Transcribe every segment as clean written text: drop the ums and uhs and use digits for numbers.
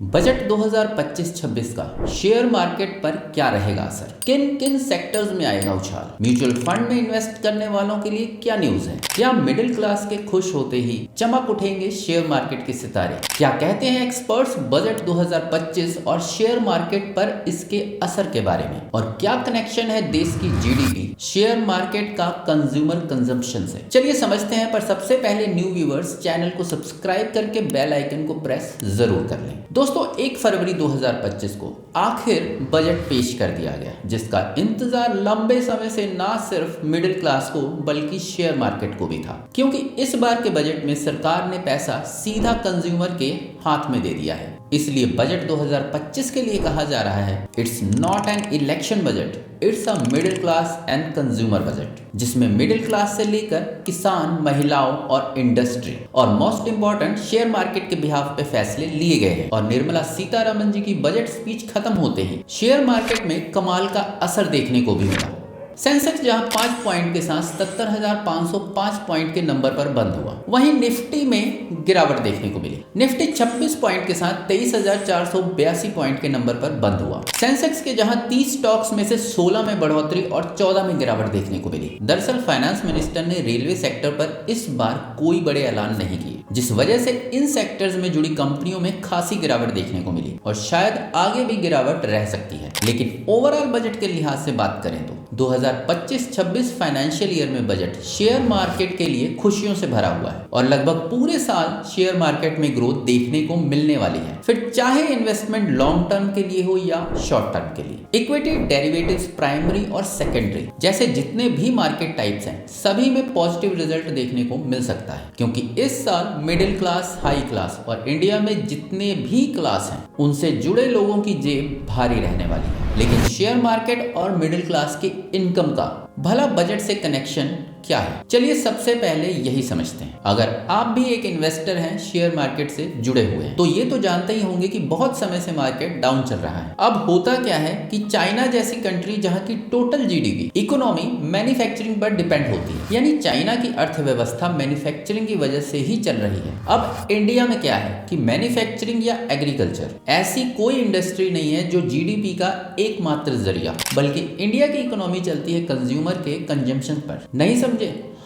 Budget 2025-26 का share market पर क्या रहेगा असर, किन किन सेक्टर्स में आएगा उछाल, म्यूचुअल फंड में इन्वेस्ट करने वालों के लिए क्या न्यूज है, क्या मिडिल क्लास के खुश होते ही चमक उठेंगे शेयर मार्केट के सितारे, क्या कहते हैं एक्सपर्ट्स बजट 2025 और शेयर मार्केट पर इसके असर के बारे में, और क्या कनेक्शन है देश की जीडीपी शेयर मार्केट का कंज्यूमर कंजम्पशन से। चलिए समझते हैं, पर सबसे पहले न्यू व्यूअर्स चैनल को सब्सक्राइब करके बेल आइकन को प्रेस जरूर कर लें। दोस्तों 1 फरवरी 2025 को आखिर बजट पेश कर दिया गया, जिसका इंतजार लंबे समय से ना सिर्फ मिडिल क्लास को बल्कि शेयर मार्केट को भी था, क्योंकि इस बार के बजट में सरकार ने पैसा सीधा कंज्यूमर के हाथ में दे दिया है। इसलिए बजट 2025 के लिए कहा जा रहा है it's not an election budget, it's a middle class and consumer budget, जिसमें मिडिल क्लास से लेकर किसान, महिलाओं और इंडस्ट्री और मोस्ट इंपॉर्टेंट शेयर मार्केट के बिहाफ पे फैसले लिए गए हैं। और निर्मला सीतारमण जी की बजट स्पीच खत्म होते ही शेयर मार्केट में कमाल का असर देखने को भी मिला। सेंसेक्स जहां 5 पॉइंट के साथ 77,505 पॉइंट के नंबर पर बंद हुआ, वहीं निफ्टी में गिरावट देखने को मिली। निफ्टी 26 पॉइंट के साथ 23,482 पॉइंट के नंबर पर बंद हुआ। सेंसेक्स के जहां 30 स्टॉक्स में से 16 में बढ़ोतरी और 14 में गिरावट देखने को मिली। दरअसल फाइनेंस मिनिस्टर ने रेलवे सेक्टर पर इस बार कोई बड़े ऐलान नहीं किए, जिस वजह से इन सेक्टर्स में जुड़ी कंपनियों में खासी गिरावट देखने को मिली और शायद आगे भी गिरावट रह सकती है। लेकिन ओवरऑल बजट के लिहाज से बात करें तो 2025-26 फाइनेंशियल ईयर में बजट शेयर मार्केट के लिए खुशियों से भरा हुआ है और लगभग पूरे साल शेयर मार्केट में ग्रोथ देखने को मिलने वाली है, फिर चाहे इन्वेस्टमेंट लॉन्ग टर्म के लिए हो या शॉर्ट टर्म के लिए। इक्विटी, डेरिवेटिव्स, प्राइमरी और सेकेंडरी जैसे जितने भी मार्केट टाइप्स हैं, सभी में पॉजिटिव रिजल्ट देखने को मिल सकता है, क्योंकि इस साल मिडिल क्लास, हाई क्लास और इंडिया में जितने भी क्लास हैं उनसे जुड़े लोगों की जेब भारी रहने वाली है। लेकिन शेयर मार्केट और मिडिल क्लास की इनकम का भला बजट से कनेक्शन क्या है, चलिए सबसे पहले यही समझते हैं। अगर आप भी एक इन्वेस्टर हैं, शेयर मार्केट से जुड़े हुए हैं, तो ये तो जानते ही होंगे कि बहुत समय से मार्केट डाउन चल रहा है। अब होता क्या है कि चाइना जैसी कंट्री जहां की टोटल जीडीपी इकोनॉमी मैन्युफैक्चरिंग पर डिपेंड होती है, यानी चाइना की अर्थव्यवस्था मैन्युफैक्चरिंग की वजह से ही चल रही है। अब इंडिया में क्या है कि मैन्युफैक्चरिंग या एग्रीकल्चर ऐसी कोई इंडस्ट्री नहीं है जो जीडीपी का एकमात्र जरिया, बल्कि इंडिया की इकोनॉमी चलती है कंज्यूमर के कंजम्पशन पर। नहीं समझे?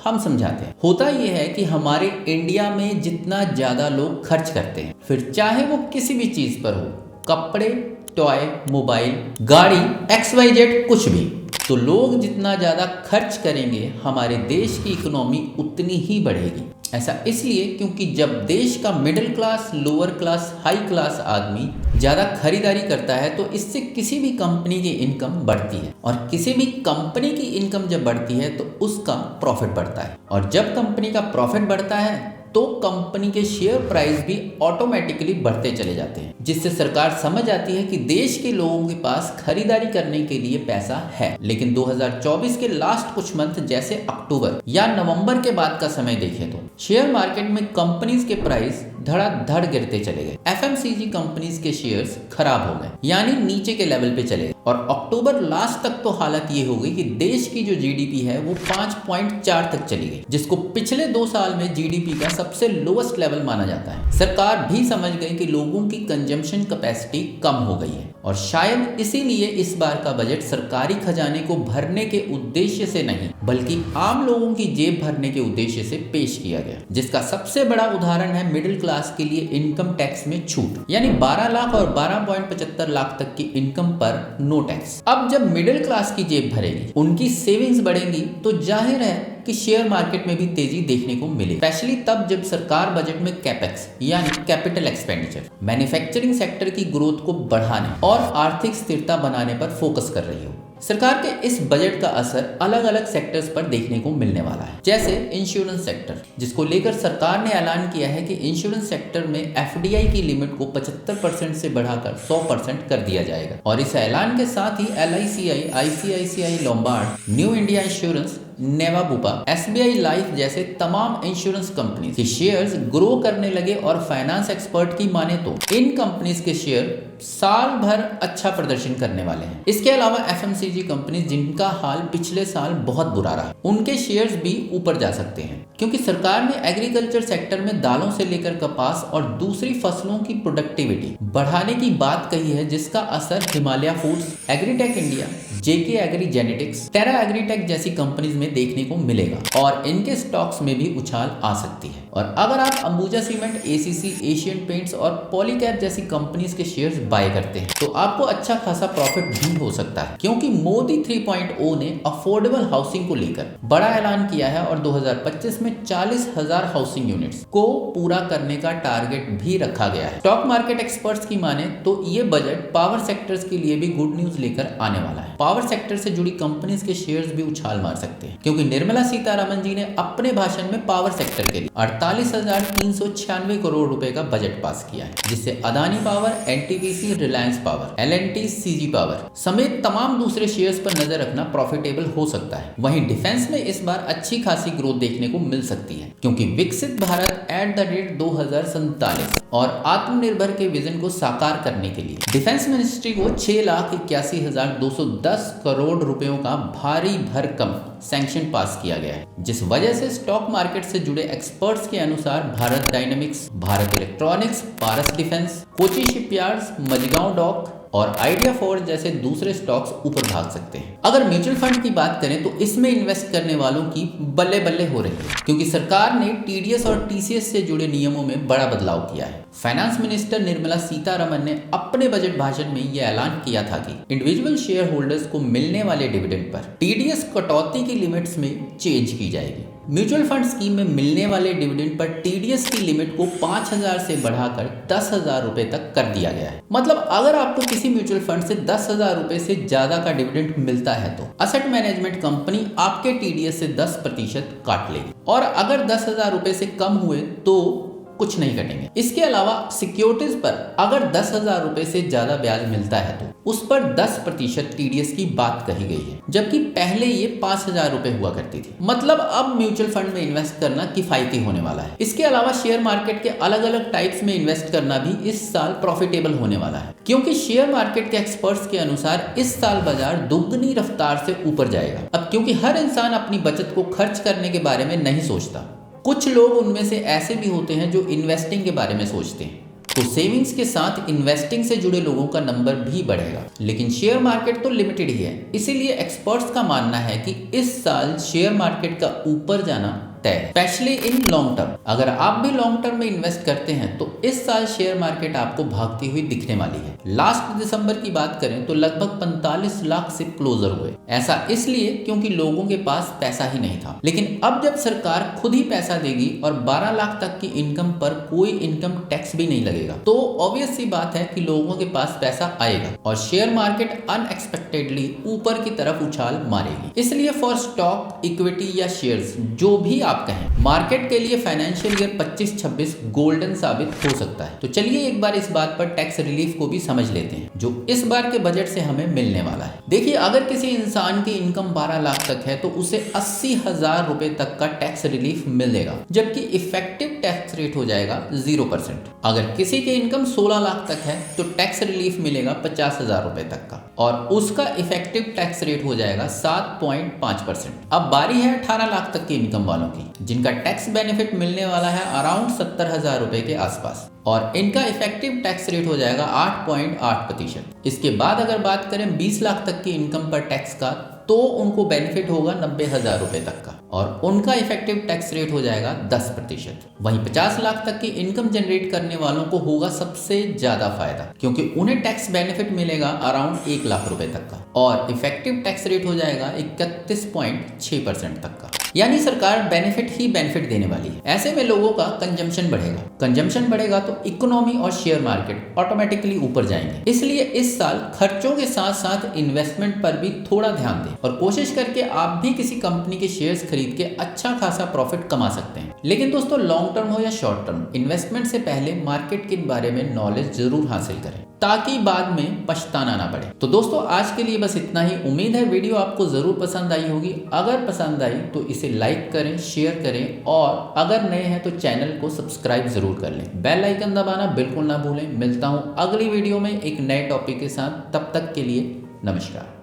हम समझाते हैं। होता यह है कि हमारे इंडिया में जितना ज्यादा लोग खर्च करते हैं, फिर चाहे वो किसी भी चीज पर हो, कपड़े, टॉय, मोबाइल, गाड़ी, XYZ कुछ भी, तो लोग जितना ज्यादा खर्च करेंगे हमारे देश की इकोनॉमी उतनी ही बढ़ेगी। ऐसा इसलिए क्योंकि जब देश का middle class, lower class, high class आदमी ज्यादा खरीदारी करता है तो इससे किसी भी कंपनी की इनकम बढ़ती है, और किसी भी कंपनी की इनकम जब बढ़ती है तो उसका प्रॉफिट बढ़ता है, और जब कंपनी का प्रॉफिट बढ़ता है तो कंपनी के शेयर प्राइस भी ऑटोमेटिकली बढ़ते चले जाते हैं, जिससे सरकार समझ आती है कि देश के लोगों के पास खरीदारी करने के लिए पैसा है। लेकिन 2024 के लास्ट कुछ मंथ जैसे अक्टूबर या नवंबर के बाद का समय देखें तो शेयर मार्केट में कंपनीज के प्राइस धड़ाधड़ गिरते चले गए। FMCG कंपनीज के शेयर्स खराब हो गए, यानी नीचे के लेवल पे चले गए, और अक्टूबर लास्ट तक तो हालत ये हो गई कि देश की जो जीडीपी है वो 5.4 तक चली गई, जिसको पिछले 2 साल में जीडीपी का सबसे लोएस्ट लेवल माना जाता है। सरकार भी समझ गई कि लोगों की कंजम्पशन कैपेसिटी कम हो गई है, और शायद इसीलिए इस बार का बजट सरकारी खजाने को भरने के उद्देश्य से नहीं बल्कि आम लोगों की जेब भरने के उद्देश्य से पेश किया गया, जिसका सबसे बड़ा उदाहरण है मिडिल क्लास के लिए इनकम टैक्स में छूट, यानी 12 लाख और 12.75 लाख तक की इनकम पर नो टैक्स। अब जब मिडिल क्लास की जेब भरेगी, उनकी सेविंग्स बढ़ेंगी, तो जाहिर है कि शेयर मार्केट में भी तेजी देखने को मिले, स्पेशली तब जब सरकार बजट में कैपेक्स यानी कैपिटल एक्सपेंडिचर, मैन्युफैक्चरिंग सेक्टर की ग्रोथ को बढ़ाने और आर्थिक स्थिरता बनाने पर फोकस कर रही हो। सरकार के इस बजट का असर अलग अलग सेक्टर्स पर देखने को मिलने वाला है, जैसे इंश्योरेंस सेक्टर, जिसको लेकर सरकार ने ऐलान किया है कि इंश्योरेंस सेक्टर में FDI की लिमिट को 75% से बढ़ाकर 100% कर दिया जाएगा। और इस ऐलान के साथ ही LICI, ICICI Lombard, new India insurance Niva Bupa, SBI life जैसे तमाम इंश्योरेंस कंपनीज के शेयर्स ग्रो करने लगे और फाइनेंस एक्सपर्ट की माने तो इन कंपनीज के शेयर साल भर अच्छा प्रदर्शन करने वाले हैं। इसके अलावा FMCG कंपनी जिनका हाल पिछले साल बहुत बुरा रहा, उनके शेयर्स भी ऊपर जा सकते हैं क्योंकि सरकार ने एग्रीकल्चर सेक्टर में दालों से लेकर कपास और दूसरी फसलों की प्रोडक्टिविटी बढ़ाने की बात कही है, जिसका असर Himalaya foods, agritech India, JK agri genetics, Terra agritech जैसी कंपनीज में देखने को मिलेगा और इनके स्टॉक्स में भी उछाल आ सकती है। और अगर आप Ambuja cement, ACC, Asian paints और पॉलीकैब जैसी कंपनीज के शेयर्स बाय करते हैं तो आपको अच्छा खासा प्रॉफिट भी हो सकता है क्योंकि मोदी 3.0 ने अफोर्डेबल हाउसिंग को लेकर बड़ा ऐलान किया है और 2025 में 40,000 हाउसिंग यूनिट्स को पूरा करने का टारगेट भी रखा गया है। स्टॉक मार्केट एक्सपर्ट्स की माने तो ये बजट पावर सेक्टर्स के लिए भी गुड न्यूज लेकर आने वाला है। पावर सेक्टर से जुड़ी कंपनीज के शेयर्स भी उछाल मार सकते हैं क्योंकि निर्मला सीतारमण जी ने अपने भाषण में पावर सेक्टर के लिए 48,396 करोड़ रुपए का बजट पास किया है, जिससे Adani power, NTPC, Reliance power, L&T, CG power समेत तमाम दूसरे शेयर्स पर नजर रखना प्रॉफिटेबल हो सकता है। वहीं डिफेंस में इस बार अच्छी खासी ग्रोथ देखने को मिल सकती है क्योंकि विकसित भारत @ 2047 और आत्मनिर्भर के विजन को साकार करने के लिए डिफेंस मिनिस्ट्री को 6,81,210 करोड़ रुपयों का भारी भरकम सैंक्शन पास किया गया है, जिस वजह से स्टॉक मार्केट से जुड़े एक्सपर्ट्स के अनुसार Bharat dynamics, Bharat electronics, Paras defence, Kochi shipyards, Mazagon dock और आइडिया फोर्स जैसे दूसरे स्टॉक्स ऊपर भाग सकते हैं। अगर म्यूचुअल फंड की बात करें तो इसमें इन्वेस्ट करने वालों की बल्ले बल्ले हो रही है क्योंकि सरकार ने TDS और TCS से जुड़े नियमों में बड़ा बदलाव किया है। फाइनेंस मिनिस्टर निर्मला सीतारमण ने अपने बजट भाषण में यह ऐलान किया था कि इंडिविजुअल शेयर होल्डर्स को मिलने वाले डिविडेंड पर TDS कटौती की लिमिट्स में चेंज की जाएगी। म्यूचुअल फंड स्कीम में मिलने वाले डिविडेंड पर TDS की लिमिट को 5,000 से बढ़ाकर 10,000 रुपए तक कर दिया गया है। मतलब अगर आपको किसी म्यूचुअल फंड से 10,000 रुपए से ज्यादा का डिविडेंड मिलता है तो असेट मैनेजमेंट कंपनी आपके TDS से 10% काट लेगी और अगर 10,000 रुपए से कम हुए तो कुछ नहीं कटेंगे। इसके अलावा सिक्योरिटीज पर अगर 10,000 रुपए से ज्यादा ब्याज मिलता है तो उस पर 10% TDS की बात कही गई है, जबकि पहले ये 5,000 रुपए हुआ करती थी। मतलब अब म्यूचुअल फंड में इन्वेस्ट करना किफायती होने वाला है। इसके अलावा शेयर मार्केट के अलग अलग टाइप्स में इन्वेस्ट करना भी इस साल प्रॉफिटेबल होने वाला है क्योंकि शेयर मार्केट के एक्सपर्ट्स के अनुसार इस साल बाजार दुगनी रफ्तार से ऊपर जाएगा। अब क्योंकि हर इंसान अपनी बचत को खर्च करने के बारे में नहीं सोचता, कुछ लोग उनमें से ऐसे भी होते हैं जो इन्वेस्टिंग के बारे में सोचते हैं, तो सेविंग्स के साथ इन्वेस्टिंग से जुड़े लोगों का नंबर भी बढ़ेगा। लेकिन शेयर मार्केट तो लिमिटेड ही है, इसीलिए एक्सपर्ट्स का मानना है कि इस साल शेयर मार्केट का ऊपर जाना तय है, स्पेशली इन लॉन्ग टर्म। अगर आप भी लॉन्ग टर्म में इन्वेस्ट करते हैं तो इस साल शेयर मार्केट आपको भागती हुई दिखने वाली है। लास्ट दिसंबर की बात करें तो लगभग 45 लाख से क्लोजर हुए। ऐसा इसलिए क्योंकि लोगों के पास पैसा ही नहीं था, लेकिन अब जब सरकार खुद ही पैसा देगी और 12 लाख तक की इनकम पर कोई इनकम टैक्स भी नहीं लगेगा तो ऑब्वियस सी बात है कि लोगों के पास पैसा आएगा और शेयर मार्केट अनएक्सपेक्टेडली ऊपर की तरफ उछाल मारेगी। इसलिए फॉर स्टॉक, इक्विटी या शेयर्स जो भी आप कहें, मार्केट के लिए फाइनेंशियल ईयर 25-26 गोल्डन साबित हो सकता है। तो चलिए एक बार इस बात पर टैक्स रिलीफ को भी समझ लेते हैं जो इस बार के बजट से हमें मिलने वाला है। देखिए, अगर किसी इंसान की इनकम 12 लाख तक है तो उसे 80,000 रुपए तक का टैक्स रिलीफ मिलेगा, जबकि इफेक्टिव टैक्स रेट हो जाएगा 0%। अगर किसी की इनकम 16 लाख तक है तो टैक्स रिलीफ मिलेगा 50,000 रुपए तक का और उसका इफेक्टिव टैक्स रेट हो जाएगा 7.5%। अब बारी है 18 लाख तक की इनकम वालों की, जिनका टैक्स बेनिफिट मिलने वाला है अराउंड 70,000 रुपए के आसपास और इनका इफेक्टिव टैक्स रेट हो जाएगा 8.8%। इसके बाद अगर बात करें 20 लाख तक की इनकम पर टैक्स का तो उनको बेनिफिट होगा 90,000 रुपए तक का और उनका इफेक्टिव टैक्स रेट हो जाएगा 10%। वहीं 50 लाख तक की इनकम जनरेट करने वालों को होगा सबसे ज्यादा फायदा, क्योंकि उन्हें टैक्स बेनिफिट मिलेगा अराउंड 1 लाख रुपए तक का और इफेक्टिव टैक्स रेट हो जाएगा 31.6% तक का। यानी सरकार बेनिफिट ही बेनिफिट देने वाली है। ऐसे में लोगों का कंजम्पशन बढ़ेगा, कंजम्पशन बढ़ेगा तो इकोनॉमी और शेयर मार्केट ऑटोमेटिकली ऊपर जाएंगे। इसलिए इस साल खर्चों के साथ साथ इन्वेस्टमेंट पर भी थोड़ा ध्यान दें और कोशिश करके आप भी किसी कंपनी के शेयर्स खरीद के अच्छा खासा प्रॉफिट कमा सकते हैं। लेकिन दोस्तों, लॉन्ग टर्म हो या शॉर्ट टर्म, इन्वेस्टमेंट से पहले मार्केट के बारे में नॉलेज जरूर हासिल करें। ताकि बाद में पछताना ना पड़े। तो दोस्तों आज के लिए बस इतना ही। उम्मीद है वीडियो आपको जरूर पसंद आई होगी। अगर पसंद आई तो इसे लाइक करें, शेयर करें और अगर नए हैं तो चैनल को सब्सक्राइब जरूर कर लें। बेल आइकन दबाना बिल्कुल ना भूलें। मिलता हूं अगली वीडियो में एक नए टॉपिक के साथ। तब तक के लिए नमस्कार।